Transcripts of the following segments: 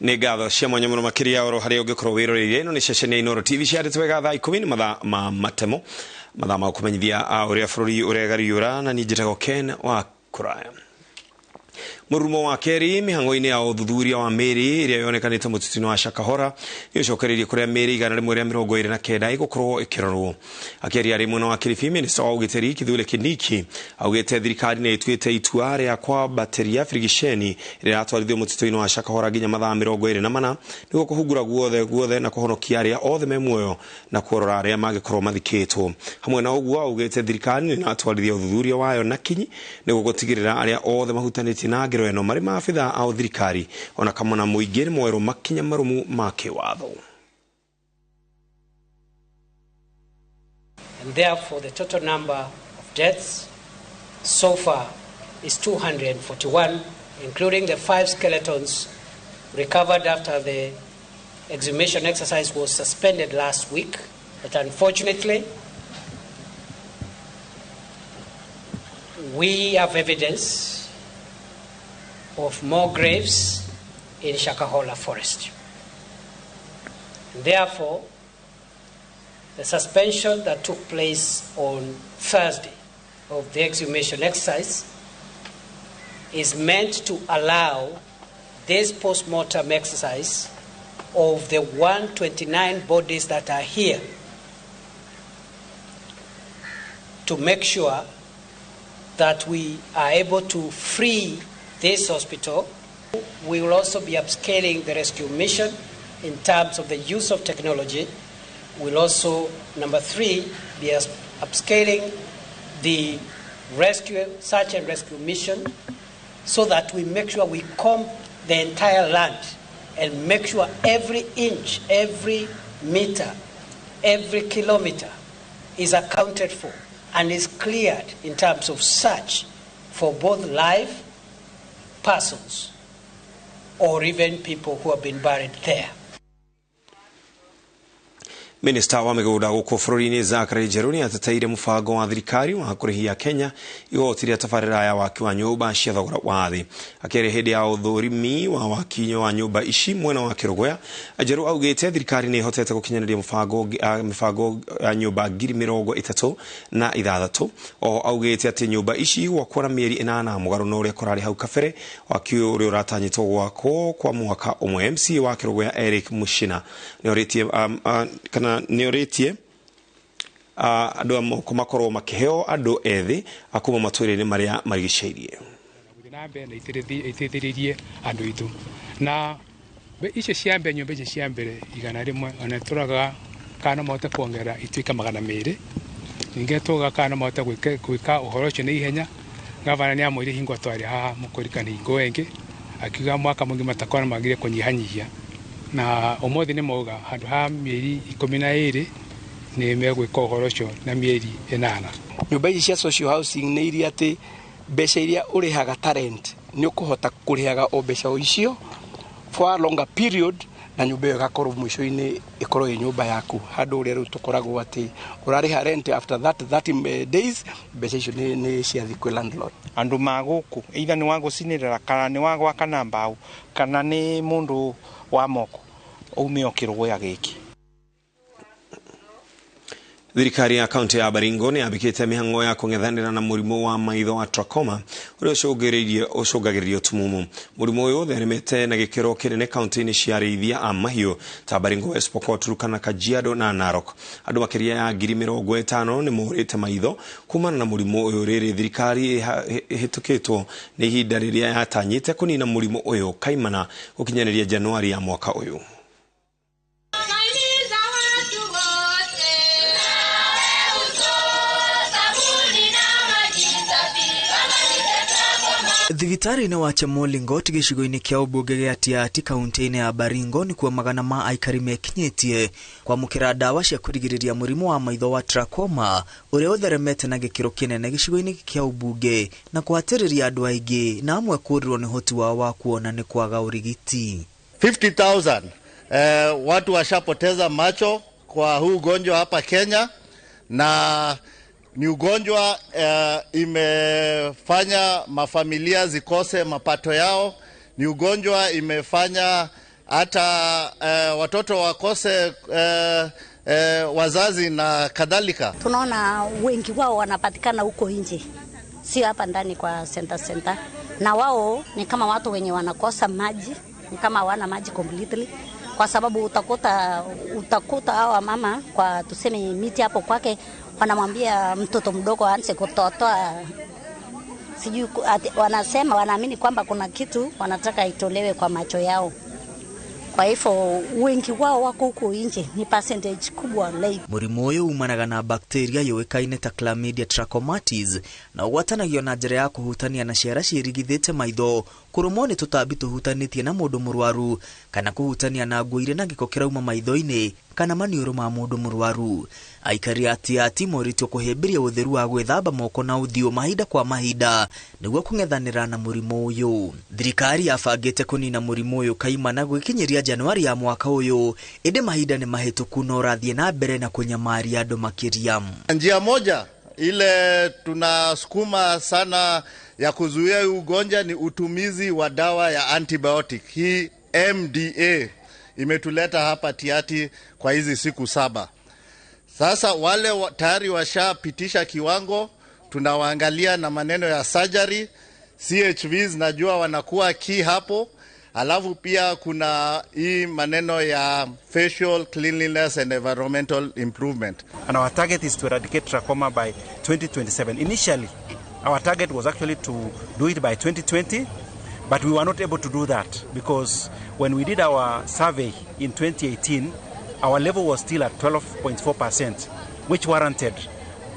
Negatho cia mwanya muno makiria oro hari ungikoro wirorire no ni ceceni ya iNooro TV cia twega thaa 10 ni mathaa Matemo mathaa ma kumenyithia uria bururi uregariura na ni njitego Ken wa kuraya. Murumo wa keri mihango-ini ya uthuthuria wa meri iria yonekanite mutitini wa Shakahola yocokeririe kuria meri 129 igukorwo ikirorwo. Akiaria rimwe na wakirifi minister wa ugiteri Kithure Kindiki augite thirikari ni ituite itua ria kwambateria frigisheni iria atwarithio mutitini wa Shakahola nginya mathaa 24 niguo kuhungura guothe na kuhonokia aria othe me muoyo na kuorora aria magikorwo mathikitwo. Hamwe na uguo augite thirikari ni atwarithia uthuthuria wayo na kinyi niguo gutigirira aria othe mahutanitie na eno mari maafitha au thirikari ona kamona muingiri mweru makinya marumu make watho. And therefore the total number of deaths so far is 241, including the 5 skeletons recovered after the exhumation exercise was suspended last week. But unfortunately we have evidence of more graves in Shakahola forest. Therefore, the suspension that took place on Thursday of the exhumation exercise is meant to allow this post-mortem exercise of the 129 bodies that are here to make sure that we are able to free this hospital. We will also be upscaling the rescue mission in terms of the use of technology. We'll also, number 3, be upscaling the search and rescue mission so that we make sure we comb the entire land and make sure every inch, every meter, every kilometer is accounted for and is cleared in terms of search for both live persons or even people who have been buried there. Minister wa migunda guku bururi-ini Zachary Jeruni ateteire mubango wa thirikari wa kurihia Kenya igotiria tabarira ya waki wa nyumba cia thogora wa thi. Akere hindi ya uthurimi wa wakinyo wa nyumba ici mwena wa Kirogoya, Ajeru augite thirikari ni hotete gukinyaniria mubango ya nyumba 36,000 o augite ati nyumba ici gwakora mieri 8 mugaru no uria kurari hau kabere waki uri uratanyitwo gwako kwa mwaka umwe. MC wa Kirogoya Eric Mushina ni oritie kana neoretie andu amoko makorwo makiheo andu ethi akuma matwire-ini maria marigiceirie na mbere itithiririe andu itu na icio cia mbere nyumba icio cia mbere 100 ona turaga kana mote kuongera ituika 200 ninge tuga kana mote gwika uhoro ucio ni ihenya gavana ni amwire hingo twari haha mukurikana hingo engi akiuga mwaka mungi matakona magire kunyihanyihia na umuthi ni moga handu ha mieri 12 ni megwika uhoro ucio na mieri 8. Nyumba ici cia social housing ni iria ati mbeca iria urihaga talent ni ukuhota kurihaga o mbeca icio for a longer period na nyumba iyo gakorwo mwisho-ini ikorwo i nyumba yaku handu uria riu tukoragwo ati urariha rent after that 30 days mbeca icio ni ciathi kwi landlord. Andu maguku either ni wangu sinirira kana ni wangu kana mbau kana ni mundu wa moko umeo Kirogoya giki. Thirikari ya kaunti ya Baringo ni abikite mihango ya kung'ethanira na murimo wa maitho wa Trachoma uria ucungagiririo tumumu. Murimo uyu utheremete na gikiro kinene kaunti-ini cia arĩithia a mahiũ ta Baringo, West Pokot, Turkana, Kajiado na Narok. Andu makiria ya 50,000 ni morite maitho kumana na murimo uyu. Riri thirikari hitukitwo ni ihinda riria yatanyite kunina murimo uyu kaimana gukinyaniria Januari ya mwaka uyu. Thibitari-ini wa Chamolingot gicigo-ini kia ubunge gia Tiati kaunti-ini ya Baringo ni kuwa magana ma aikari mekinyitie kwamukira dawa cia kurigiriria murimo wa maitho wa Trachoma uria utheremete na gikiro kinene gicigo-ini kia ubunge na kuhatiriria andu aingi na amwe kurirwo ni hoti wao wa kuona ni kwaga urigiti. 50,000 watu washapoteza macho kwa huu ugonjwa hapa Kenya, na ni ugonjwa imefanya mafamilia zikose mapato yao. Ni ugonjwa imefanya hata watoto wakose wazazi na kadhalika. Tunaona wengi wao wanapatikana huko nje, sio hapa ndani kwa center, na wao ni kama watu wenye wanakosa maji, ni kama hawana maji completely, kwa sababu utakuta hawa mama kwa tuseme miti hapo kwake wanamwambia mtoto mdogo aanze kutotoa, sijui wanasema wanaamini kwamba kuna kitu wanataka itolewe kwa macho yao. Kwa hivyo wengi wao wako huko nje, ni percentage kubwa lei. Murimu uyu umanaga na bakteria yoekaine ta Chlamydia trachomatis na uwatanagio na njira ya kuhutania na ciara ciirigithite maitho, kurumwo ni tutambi tuhutanitie na mundu murwaru, kana kuhutania na nguo ire na giko kirauma maitho-ini kana maniuru ma mundu murwaru. Aikari ati moritwo kuhimbiria utheru wa gwithamba moko na uthio mahinda kwa mahinda niguo kung'ethanira na murimu uyu. Thirikari yabangite kunina murimu uyu kaimana gwikinyiria Januari ya mwaka uyu, indi mahinda ni mahituku na urathie na mbere na kunyamaria andu makiria. Njia moja ile tunasukuma sana ya kuzuia ugonjwa ni utumizi wa dawa ya antibiotic. Hii MDA imetuleta hapa Tiaty kwa hizi siku 7. Sasa wale tayari washapitisha kiwango, tunawaangalia na maneno ya surgery. CHVs najua wanakuwa key hapo. Alafu pia kuna hii maneno ya facial cleanliness and environmental improvement. And our target is to eradicate trachoma by 2027. Initially, our target was actually to do it by 2020, but we were not able to do that because when we did our survey in 2018, our level was still at 12.4%, which warranted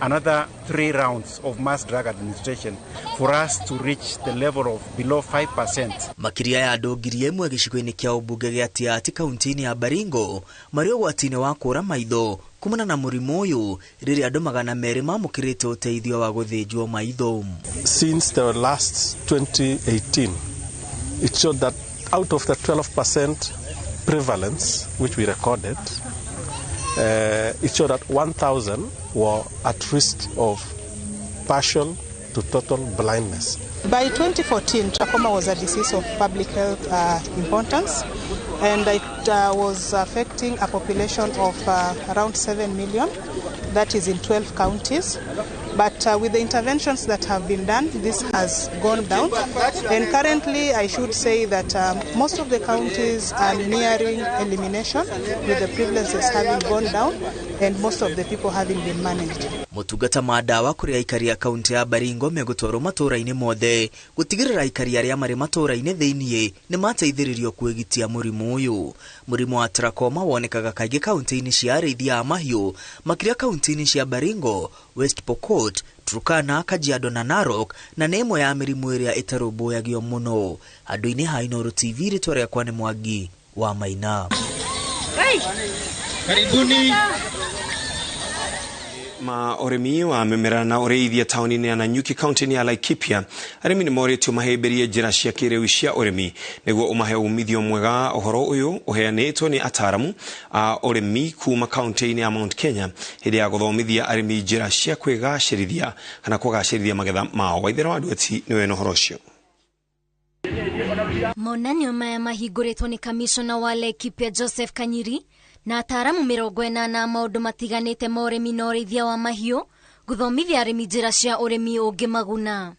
another 3 rounds of mass drug administration for us to reach the level of below 5%. Makiria ya andu ngiri imwe gicigo-ini kia ubunge gia Tiaty kaunti-ini ya Baringo mari ugwati-ini wa kura maitho kumana na murimu uyu riri andu 200 mamukirite uteithio wa guthinjwo maitho. Since the last 2018, it showed that out of the 12% prevalence which we recorded, it showed that 1,000 were at risk of partial to total blindness. By 2014, trachoma was a disease of public health importance, and it was affecting a population of around 7 million, that is in 12 counties. But with the interventions that have been done, this has gone down. And currently, I should say that most of the counties are nearing elimination, with the prevalences having gone down and most of the people having been managed. Motungata ma dawa kuri aikari ya kaunti ya Baringo megutwarwo matura-ini mothe gutigirira aikari aria mari matura-ini thiini ni mateithiririo kwegitia murimu uyu. Murimu wa trachoma wonekaga kaingi kaunti-ini cia arĩithia a mahiũ makiria kaunti-ini cia Baringo, West Pokot, Turkana, Kajiado na Narok, na nĩ ĩmwe ya mĩrimũ ĩrĩa ĩtarũmbũyagio mũno. Handũ-inĩ ha iNooro TV rĩtwa rĩakwa nĩ Mwangi wa Maina. Karibuni. Urimi wa mimera na ureithia tauni-ini ya Nanyuki kaunti-ini ya Laikipia arimi ni moritio mahĩmbĩrie njĩra cia kĩrĩu cia ũrĩmi nĩguo ũmahe umithio mwega. Ũhoro ũyũ ũheanĩtwo nĩ ataramu a ũrĩmi kuma kaunti-ini ya Mount Kenya hĩndĩ ya gũthomithia arĩmi njĩra cia kwĩgacĩrithia kana kũgacĩrithia magetha mao. Waithera wa Ndweti nĩwe na ũhoro ũcio. Monanio maya mahingũrĩtwo nĩ kamishona wa Laikipia Joseph Kanyiri na ataramu 80 maundu matiganite ma urimi na urithia wa mahiũ guthomithia arimi njĩra cia urimi ũngĩmaguna.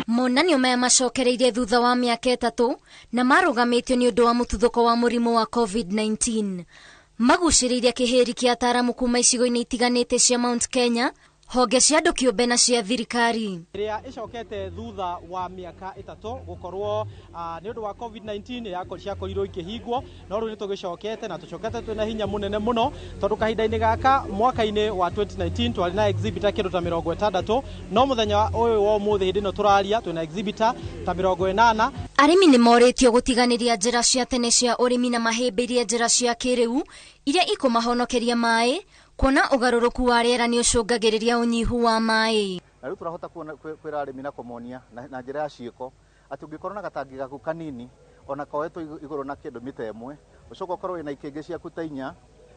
Monanio maya macokereirie thutha wa mĩaka 3 na marugamitio nĩ ũndũ wa mũtuthũko wa mũrimũ wa COVID-19. Magucĩrĩirie kĩhĩri kĩa ataramu kuma icigo-inĩ itiganĩte cia Mount Kenya, honge cia andũ kĩũmbe na cia thirikari. Ria icokete thutha wa miaka 3 gukorwo ni undu wa COVID-19 yakorirwo ikihingwo, no riu nitugicokete na tucokete twina hinya munene muno tondu kahinda-ini gaka mwaka-ini wa 2019 twari na exhibitor kindu ta 60, no muthenya uyu wa umuthi hindi no turaria twina exhibitor ta 80. Arimi ni moritio gutiganiria njira cia tene cia urimi na mahĩmbĩrie njira cia kĩrĩu iria ikumahonokeria mai kuona ugaruruku wa rĩera ni ucungagĩrĩria unyihu wa mai. Na riu turahota kwĩra arĩmi na kũmonia na njĩra ya ciĩko atĩ ũngĩkorwo na gatangi gaku kanini ona koetwo igũrũ na kĩndũ mita ĩmwe ũcoka ũkorwo wĩna ikĩngĩ ciaku ta 4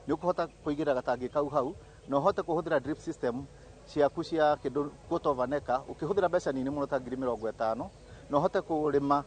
nĩ ũkũhota kũigĩra gatangi kau hau na ũhote kũhũthĩra drip system ciaku cia kĩndũ 1/4 acre ũkĩhũthĩra mbeca nini mũno ta 50,000 na ũhote kũrĩma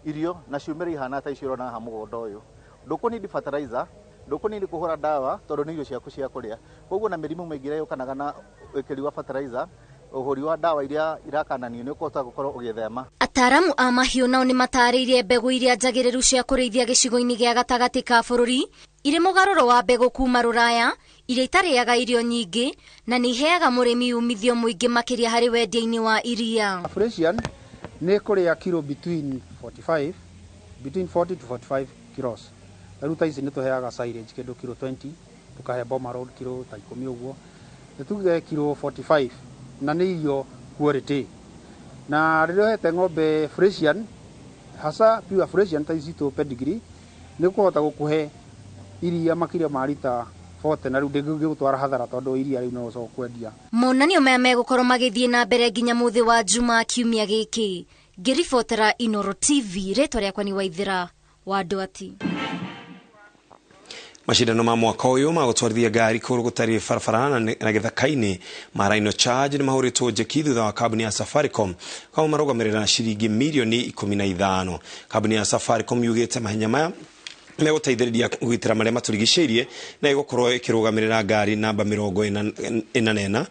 irio na ciumĩre ihana ta icio na ha mũgũnda ũyũ ndũkũnindi fertilizer ndũkũnindi kũhũra dawa tondũ nĩ irio ciaku cia kũrĩa koguo na mĩrimũ mĩingĩ ĩrĩa yũkanaga na wĩkĩri wa fertilizer ũhũri wa dawa iria irakananio nĩ ũkũhota gũkorwo ũgĩthema. Ataramu a mahiũ nao nĩ matarĩirie mbegũ iria njagĩrĩru cia kũrĩithia gĩcigo-inĩ gĩa gatagatĩ ka bũrũri irĩ mũgarũro wa mbegũ kuma Rũraya iria itarĩaga irio nyingĩ na nĩ iheaga mũrĩmi umithio mũingĩ makĩria harĩ wendia-inĩ wa iria. Fresian nĩ kũrĩa kilo between 40 to 45 kilos. Ruta ici nĩ tũheaga silage kĩndũ kilo 20 tukahe boma road kilo ta 10 ũguo. Nĩtuge kilo 45 na nĩ irio quality. Na rĩrĩa hete ng'ombe Fresian hasa pure Fresian ta ici to pedigree nĩ kũhota gũkũhe iria makĩria ma lita 40 na rĩu ndĩgũtwara hathara tondũ iria rĩu no ũcoka kwendia. Monanio maya megũkorwo magĩthiĩ na mbere nginya mũthĩ wa Juma kiumia gĩkĩ. Ngĩribotera iNooro TV, rĩtwa rĩakwa nĩ Waithĩra wa Ndwati. Mashindano ma mwaka ũyũ ma gũtwarithia ngari kũrũ gũtarĩ barabara na gĩthaka-inĩ ma Rhino Charge nĩ mahũrĩtwo njeki thutha wa kambuni ya Safaricom kwa marũgamĩrĩra na ciringi mirioni 15. Kambuni ya Safaricom yugĩte mahenya maya megũteithĩrĩria gũgitĩra marĩa matũrigicĩirie na ĩgũkorwo ĩkĩrũgamĩrĩra ngari namba 44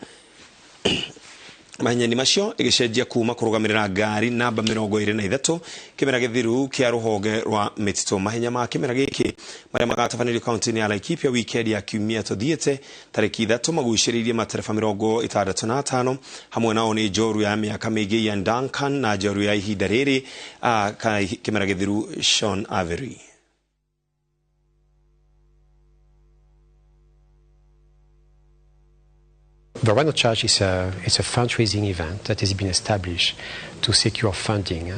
mahenya macio ĩgĩcenjia kuma kũrũgamĩrĩra ngari namba 23 kĩmera gĩthiru kĩa rũhonge rwa mĩtitũ. Mahenya ma kĩmera gĩkĩ marĩa magatabanĩrio kaunti-inĩ ya Laikipia weekend ya kiumia tũthiĩte tarĩki 3 magucĩrĩirie matereba 65 hamwe nao nĩ njoru ya mĩaka mĩingĩ ya Duncan na njoru ya ihinda rĩrĩ kĩmera gĩthiru Sean Avery. The Rhino Charge is a fundraising event that has been established to secure funding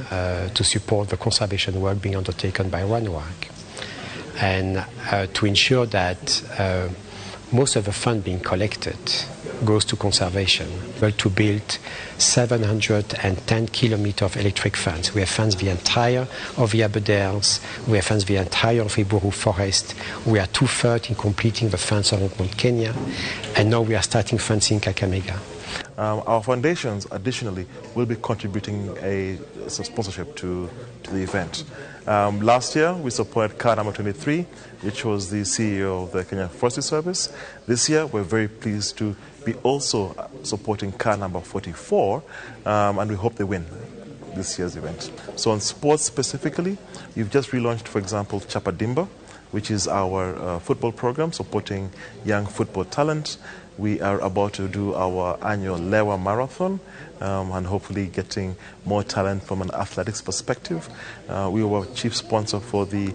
to support the conservation work being undertaken by RhinoWag and to ensure that most of the fund being collected goes to conservation. We're to build 710 kilometers of electric fence. We have fenced the entire of the Aberdales. We have fenced the entire of Iburu Forest. We are 2/3 in completing the fence around Mount Kenya. And now we are starting fencing Kakamega. Our foundations, additionally, will be contributing a sponsorship to the event. Last year, we supported car number 23, which was the CEO of the Kenya Forestry Service. This year, we're very pleased to be also supporting car number 44, and we hope they win this year's event. So on sports specifically, we've just relaunched, for example, Chapadimba, which is our football program supporting young football talent. We are about to do our annual Lewa Marathon and hopefully getting more talent from an athletics perspective. We were chief sponsor for the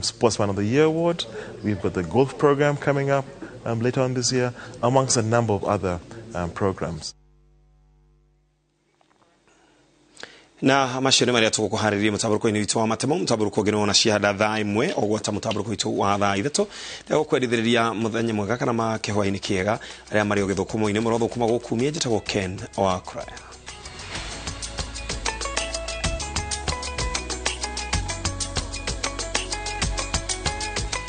Sportsman of the Year Award. We've got the golf program coming up later on this year, amongst a number of other programs. Na macio nĩ marĩa tũgũkũharĩria mũtabarũko-inĩ witũ wa Matemo, mũtabarũko ũngĩ na ciahada thaa 1 ogwata mũtabarũko witũ wa thaa 3 na gũkwendithĩrĩria mũthenya mwega kana makĩhwainĩ kĩega arĩa marĩ ũgĩthũkũmo-inĩ mũrothũkũma gũkumia njĩtagwo Ken wa Kuraya.